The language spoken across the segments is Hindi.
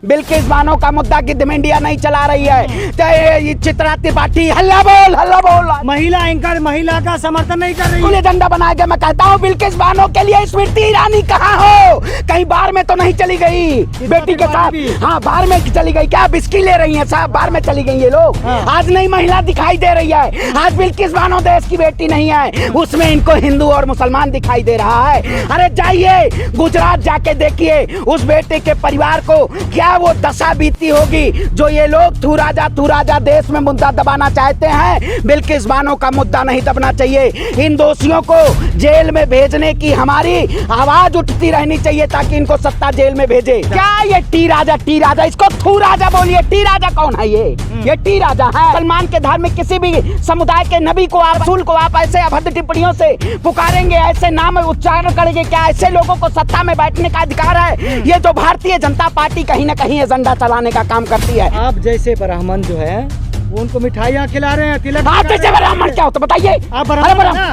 बिल्किस बानो का मुद्दा गिद्ध मीडिया नहीं चला रही है। तो चित्रा त्रिपाठी हल्ला बोल महिला एंकर महिला का समर्थन नहीं कर रही है। एजेंडा बनाया गया। मैं कहता हूँ बिल्किस बानो के लिए स्मृति ईरानी कहाँ हो? कहीं बाहर में तो नहीं चली गई बेटी के साथ? हाँ, बाहर में चली गई क्या? बिस्की ले रही है साहब, बाहर में चली गई ये लोग। आज नई महिला दिखाई दे रही है। आज बिल्किस बानो देश की बेटी नहीं है, उसमें इनको हिंदू और मुसलमान दिखाई दे रहा है। अरे जाइए गुजरात जाके देखिए उस बेटे के परिवार को क्या वो दशा बीती होगी जो ये लोग थू राजा देश में मुद्दा दबाना चाहते हैं। बिल्किस बानो का मुद्दा नहीं दबना चाहिए। इन दोषियों को जेल में भेजने की हमारी आवाज उठती रहनी चाहिए ताकि इनको सत्ता जेल में भेजे। क्या ये टी राजा इसको थू राजा बोलिए। टी राजा कौन है? ये टी राजा है। सलमान के धार्मिक किसी भी समुदाय के नबी को आप रसूल को आप ऐसे अभद्र टिप्पणियों से पुकारेंगे, ऐसे नाम उच्चारण करेंगे? क्या ऐसे लोगों को सत्ता में बैठने का अधिकार है? ये जो भारतीय जनता पार्टी कहीं ना कहीं एजेंडा चलाने का काम करती है। आप जैसे ब्राह्मण जो है वो उनको मिठाइयाँ खिला रहे हैं, तिलक। आप जैसे ब्राह्मण क्या होता बताइए?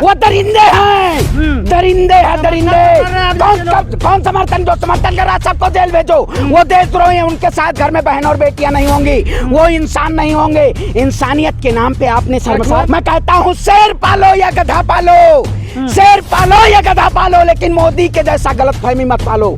वो दरिंदे हैं, दरिंदे। कौन समर्थन जो समर्थन कर रहा है सबको जेल भेजो। वो देशद्रोही हैं, उनके साथ घर में बहन और बेटियां नहीं होंगी, वो इंसान नहीं होंगे। इंसानियत के नाम पे आपने शर्मसार। मैं कहता हूँ शेर पालो या गधा पालो, शेर पालो या गधा पालो, लेकिन मोदी के जैसा गलतफहमी मत पालो।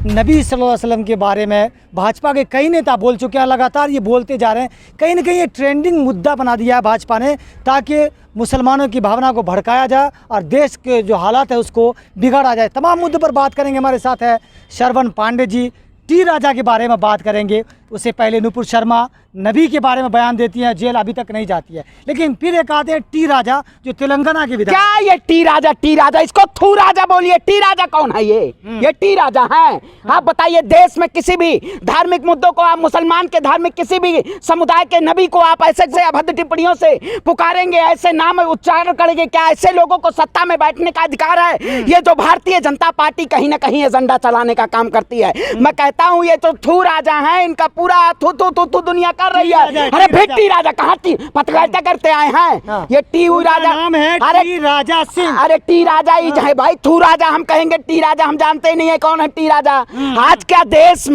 नबी सल्लल्लाहु अलैहि वसल्लम के बारे में भाजपा के कई नेता बोल चुके हैं, लगातार ये बोलते जा रहे हैं। कहीं ना कहीं ये ट्रेंडिंग मुद्दा बना दिया है भाजपा ने ताकि मुसलमानों की भावना को भड़काया जाए और देश के जो हालात है उसको बिगाड़ा जाए। तमाम मुद्दों पर बात करेंगे। हमारे साथ है श्रवण पांडे जी, टी राजा के बारे में बात करेंगे। उससे पहले नुपुर शर्मा नबी के बारे में बयान देती हैं, जेल अभी तक नहीं जाती है। लेकिन फिर एक आते हैं टी राजा जो तेलंगाना के विधायक। क्या ये टी राजा इसको थू राजा बोलिए। टी राजा कौन है? ये टी राजा है। आप बताइए देश में किसी भी धार्मिक मुद्दों को आप मुसलमान के धार्मिक किसी भी समुदाय के नबी को आप ऐसे अभद्र टिप्पणियों से पुकारेंगे, ऐसे नाम उच्चारण करेंगे? क्या ऐसे लोगों को सत्ता में बैठने का अधिकार है? ये जो भारतीय जनता पार्टी कहीं ना कहीं एजेंडा चलाने का काम करती है। मैं कहता हूँ ये तो थू राजा है, इनका पूरा थू दुनिया कर रही है। अरे भिट्टी राजा कहाँ पत्रकारिता करते आए हैं? ये टी राजा नाम है। टी राजा सिंह। अरे टी राजा ही है भाई, थू राजा हम कहेंगे, टी राजा हम जानते ही नहीं है कौन है टी राजा। आज क्या देश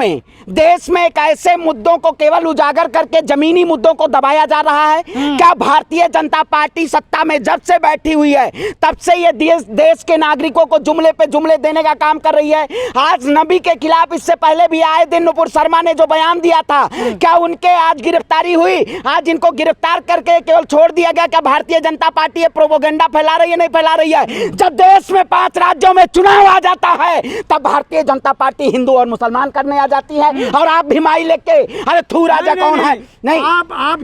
में एक ऐसे मुद्दों को केवल उजागर करके जमीनी मुद्दों को दबाया जा रहा है? क्या भारतीय जनता पार्टी सत्ता में जब से बैठी हुई है तब से ये देश के नागरिकों को जुमले पे जुमले देने का काम कर रही है? आज नबी के खिलाफ इससे पहले भी आए दिन नुपुर शर्मा ने जो बयान दिया था, क्या उनके आज गिरफ्तारी हुई? आज इनको गिरफ्तार करके केवल छोड़ दिया गया? क्या भारतीय जनता पार्टी ये प्रोपोगेंडा फैला रही है? नहीं फैला रही है। जब देश में 5 राज्यों में चुनाव आ जाता है तब भारतीय जनता पार्टी हिंदू और मुसलमान करने आ जाती है और आप भिमाई लेके अरे थू राजा कौन है? नहीं, आप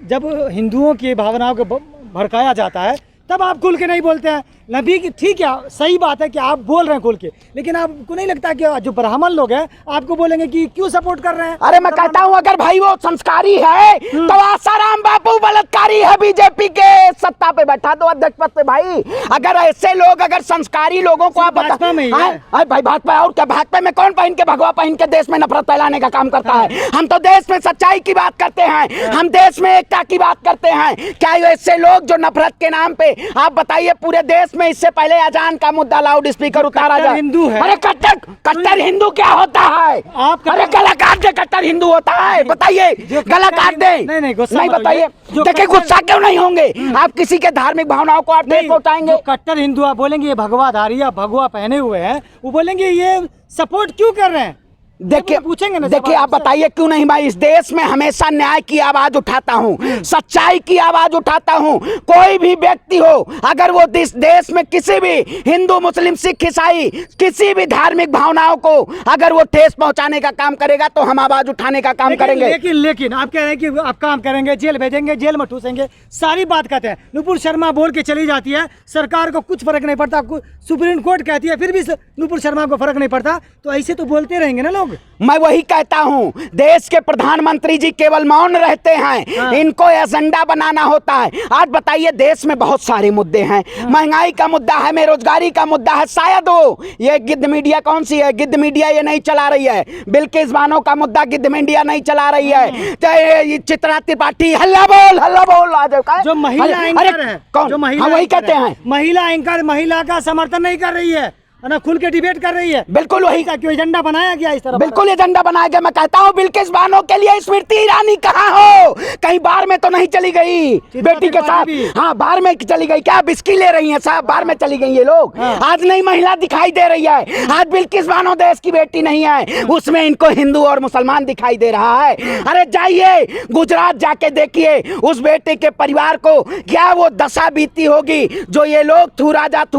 जब हिंदुओं की भावनाओं को भड़काया जाता है तब आप खुल के नहीं बोलते हैं। नबी की ठीक है, सही बात है कि आप बोल रहे हैं खुल के, लेकिन आपको नहीं लगता कि जो ब्राह्मण लोग हैं आपको बोलेंगे कि क्यों सपोर्ट कर रहे हैं? अरे मैं कहता हूँ अगर भाई वो संस्कारी है तो आसाराम बापू बलात्कारी है, बीजेपी के सत्ता पे बैठा दो अध्यक्ष पद पे भाई। अगर ऐसे लोग अगर संस्कारी लोगों को आप भाजपा में भाई भाजपा और क्या? भाजपा में कौन पहन के भगवा पहन के देश में नफरत फैलाने का काम करता है? हम तो देश में सच्चाई की बात करते हैं, हम देश में एकता की बात करते हैं। क्या ऐसे लोग जो नफरत के नाम पे आप बताइए पूरे देश में इससे पहले अजान का मुद्दा लाउड स्पीकर उतारा जाए? हिंदू है। अरे कट्टर हिंदू क्या होता है? अरे गला काट दे कट्टर हिंदू होता है? बताइए गला काट दे। नहीं बताइए। देखिए गुस्सा क्यों नहीं होंगे आप? किसी के धार्मिक भावनाओं को आप नहीं पहुंचाएंगे। कट्टर हिंदू आप बोलेंगे ये भगवाधारी या भगवा पहने हुए हैं, वो बोलेंगे ये सपोर्ट क्यों कर रहे हैं? देखिए पूछेंगे ना, देखिए आप बताइए क्यों नहीं? मैं इस देश में हमेशा न्याय की आवाज उठाता हूँ, सच्चाई की आवाज उठाता हूँ। कोई भी व्यक्ति हो अगर वो देश में किसी भी हिंदू मुस्लिम सिख ईसाई किसी भी धार्मिक भावनाओं को अगर वो ठेस पहुंचाने का काम करेगा तो हम आवाज उठाने का काम करेंगे। लेकिन आप कह रहे हैं कि आप काम करेंगे, जेल भेजेंगे, जेल में ठूसेंगे, सारी बात कहते हैं। नुपुर शर्मा बोल के चली जाती है, सरकार को कुछ फर्क नहीं पड़ता, सुप्रीम कोर्ट कहती है, फिर भी नुपुर शर्मा को फर्क नहीं पड़ता। तो ऐसे तो बोलते रहेंगे ना लोग। मैं वही कहता हूं, देश के प्रधानमंत्री जी केवल मौन रहते हैं, इनको एजेंडा बनाना होता है। आज बताइए देश में बहुत सारे मुद्दे हैं, महंगाई का मुद्दा है, बेरोजगारी का मुद्दा है। शायद वो ये गिद्ध मीडिया कौन सी है? गिद्ध मीडिया ये नहीं चला रही है। बिल्किस बानो का मुद्दा गिद्ध मीडिया नहीं चला रही है। तो चित्रा त्रिपाठी हल्ला बोल जो महिला एंकर है, कौन? जो महिला वही कहते हैं महिला एंकर महिला का समर्थन नहीं कर रही है। ना खुल के डिबेट कर रही है। बिल्कुल वही क्या क्यों एजेंडा बनाया गया इस तरह? बिल्कुल एजेंडा बनाया गया। मैं कहता हूँ बिल्किस बानो के लिए स्मृति ईरानी कहाँ हो? कहीं बाहर में तो नहीं चली गई बेटी के साथ? हाँ, बाहर में चली गई क्या? बिस्की ले रही हैं साहब, बाहर में चली गई ये लोग। आज नई महिला दिखाई दे रही है। आज बिल्किस बानो देश की बेटी नहीं है, उसमें इनको हिंदू और मुसलमान दिखाई दे रहा है। अरे जाइए गुजरात जाके देखिए उस बेटे के परिवार को क्या वो दशा बीती होगी जो ये लोग थू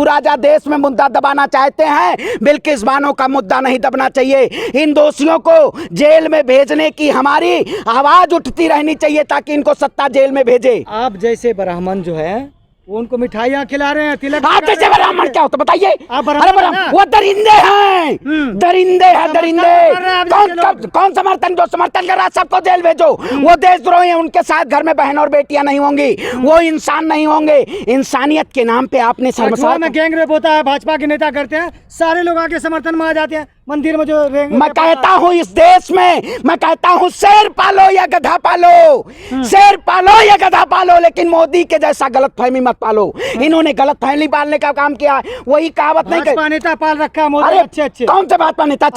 राजा देश में मुद्दा दबाना चाहते हैं। बिल्किस बानो का मुद्दा नहीं दबना चाहिए। इन दोषियों को जेल में भेजने की हमारी आवाज उठती रहनी चाहिए ताकि इनको सत्ता जेल में भेजे। आप जैसे ब्राह्मण जो है वो उनको मिठाइयाँ खिला रहे हैं, तिलक आप जैसे ब्राह्मण क्या होता बताइए? अरे ब्राह्मण वो दरिंदे हैं, दरिंदे हैं, दरिंदे। कौन समर्थन? जो समर्थन कर रहा है सबको जेल भेजो। वो देशद्रोही हैं, उनके साथ घर में बहन और बेटियां नहीं होंगी, वो इंसान नहीं होंगे। इंसानियत के नाम पे आपने शर्मसार में गैंग रेप होता है, भाजपा के नेता करते हैं, सारे लोग आके समर्थन में आ जाते हैं मंदिर में जो मैं कहता हूँ इस देश में, मैं कहता हूँ शेर पालो या गधा पालो, शेर पालो या गधा पालो, लेकिन मोदी के जैसा गलतफहमी मत पालो। इन्होंने गलतफहमी पालने का काम किया। वही कहावत नहीं भाजपा नेता पाल रखा है मोदी। अरे अच्छे कौन से भाजपा नेता?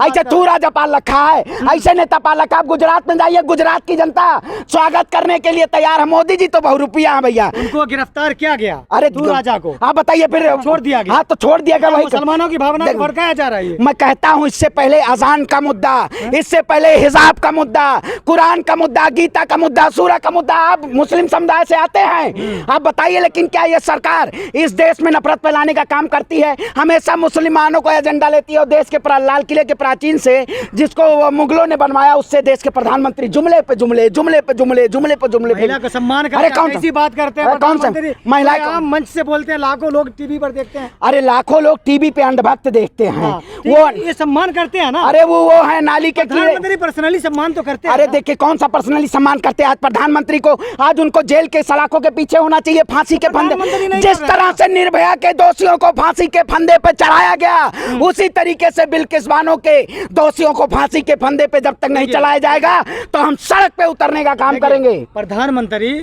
ऐसे तू राजा पाल रखा है, ऐसे नेता पाल रखा। आप गुजरात में जाइए, गुजरात की जनता स्वागत करने के लिए तैयार है। मोदी जी तो बहुरूपिया है भैया। उनको गिरफ्तार किया गया। अरे तू राजा को आप बताइए फिर छोड़ दिया गया। हाँ तो छोड़ दिया गया। वही मुसलमानों की भावना को भड़काया जा रहा है। मैं कहता हूँ इससे पहले अजान का मुद्दा, इससे पहले हिजाब का मुद्दा, कुरान का मुद्दा, गीता का मुद्दा, सूरा का मुद्दा, आप मुस्लिम समुदाय से आते हैं। आप बताइए लेकिन क्या ये सरकार इस देश में नफरत फैलाने का काम करती है? हमेशा मुसलमानों को एजेंडा लेती है और देश के लाल किले के प्राचीन से जिसको मुगलों ने बनवाया उससे देश के प्रधानमंत्री जुमले पे जुमले, जुमले पे जुमले, जुमले पे जुमले। महिला का सम्मान अरे कौन ऐसी बात करते हैं? कौन सा महिला मंच से बोलते हैं, लाखों लोग टीवी पर देखते हैं। अरे लाखों लोग टीवी पे अंधभक्त देखते हैं। वो ये सम्मान करते हैं ना। अरे वो है नाली के प्रधानमंत्री पर्सनली सम्मान तो करते हैं। अरे देखिए कौन सा पर्सनली सम्मान करते हैं? आज प्रधानमंत्री को आज उनको जेल के सलाखों के पीछे होना चाहिए, फांसी के फंदे। जिस तरह से निर्भया के दोषियों को फांसी के फंदे पे चढ़ाया गया उसी तरीके से बिल्किस बानो के दोषियों को फांसी के फंदे पे जब तक नहीं चलाया जाएगा तो हम सड़क पे उतरने का काम करेंगे। प्रधानमंत्री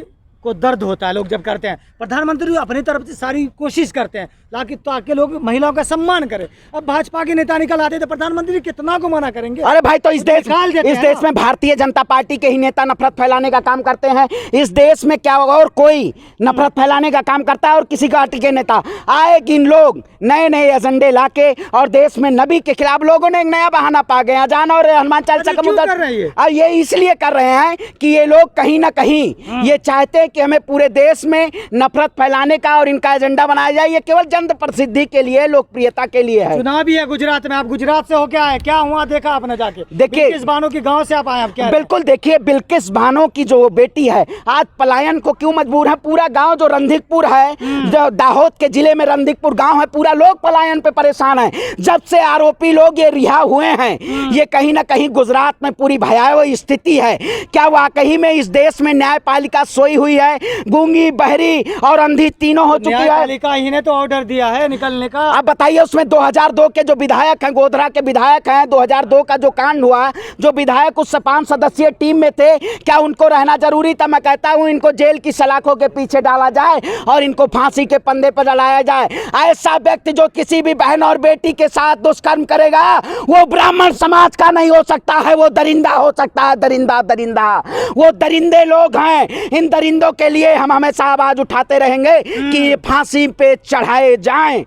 को दर्द होता है लोग जब करते हैं। प्रधानमंत्री अपनी तरफ से सारी कोशिश करते हैं ताकि लोग महिलाओं का सम्मान करें। अब भाजपा के नेता निकल आते तो प्रधानमंत्री कितना को मना करेंगे? अरे भाई तो इस देश में भारतीय जनता पार्टी के ही नेता नफरत फैलाने का काम करते हैं। इस देश में क्या होगा और कोई नफरत फैलाने का काम करता है और किसी पार्टी के नेता आए कि इन लोग नए नए एजेंडे लाके और देश में नबी के खिलाफ लोगों ने एक नया बहाना पा गया। अजान और हनुमान चालीसा का मुद्दा ये इसलिए कर रहे हैं कि ये लोग कहीं ना कहीं ये चाहते हैं कि हमें पूरे देश में नफरत फैलाने का और इनका एजेंडा बनाया जाए। ये केवल जन प्रसिद्धि के लिए, लोकप्रियता के लिए है। चुनाव भी है गुजरात में। आप गुजरात से हो क्या है? क्या हुआ देखा आपने जाके? देखिए बिल्किस बानो के गांव से आप आए। आप क्या? बिल्कुल देखिए बिल्किस बानो की जो बेटी है आज पलायन को क्यों मजबूर है? पूरा गांव जो रंधिकपुर है, जो दाहोद के जिले में रंधिकपुर गांव है, पूरा लोग पलायन पे परेशान है। जब से आरोपी लोग ये रिहा हुए हैं ये कहीं ना कहीं गुजरात में पूरी भयावह स्थिति है। क्या वाकई में इस देश में न्यायपालिका सोई हुई है? गूंगी, बहरी और अंधी तीनों हो चुकी है। न्यायपालिका ही ने तो ऑर्डर दिया है निकलने का। आप बताइए उसमें 2002 के जो विधायक हैं, गोधरा के विधायक हैं, 2002 का जो कांड हुआ, जो विधायक उस 5 सदस्यीय टीम में थे, क्या उनको रहना जरूरी था? मैं कहता हूं इनको जेल की सलाखों के पीछे डाला जाए और इनको फांसी के पंदे पर जलाया जाए। ऐसा व्यक्ति जो किसी भी बहन और बेटी के साथ दुष्कर्म करेगा वो ब्राह्मण समाज का नहीं हो सकता है, वो दरिंदा हो सकता है। दरिंदा दरिंदा वो दरिंदे लोग हैं। इन दरिंदों के लिए हम हमेशा आवाज उठाते रहेंगे कि ये फांसी पे चढ़ाए जाएं।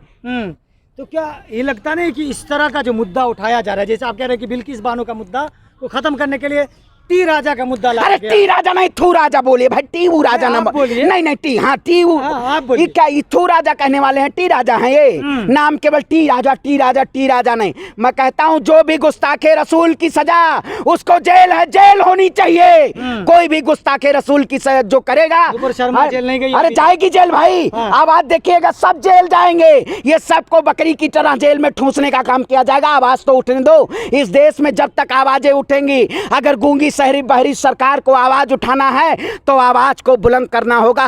तो क्या ये लगता नहीं कि इस तरह का जो मुद्दा उठाया जा रहा है, जैसे आप कह रहे हैं कि बिल्किस बानो का मुद्दा को खत्म करने के लिए टी राजा का मुद्दा अरे टी राजा नहीं थू राजा बोलिए भाई, टी राजा ना बोलिए। नहीं टी, हाँ टी आप बोलिए। क्या थू राजा कहने वाले हैं? टी राजा हैं ये नाम, केवल टी राजा टी राजा टी राजा नहीं। मैं कहता हूँ जो भी गुस्ताखे रसूल की सजा उसको जेल है, जेल होनी चाहिए। कोई भी गुस्ताखे रसूल की सजा जो करेगा, शर्मा जेल नहीं गई? अरे जाएगी जेल भाई। आवाज देखिएगा सब जेल जाएंगे, ये सबको बकरी की तरह जेल में ठूसने का काम किया जाएगा। आवाज तो उठने दो। इस देश में जब तक आवाजें उठेंगी, अगर गूंगी शहरी बहरी सरकार को आवाज उठाना है तो आवाज को बुलंद करना होगा।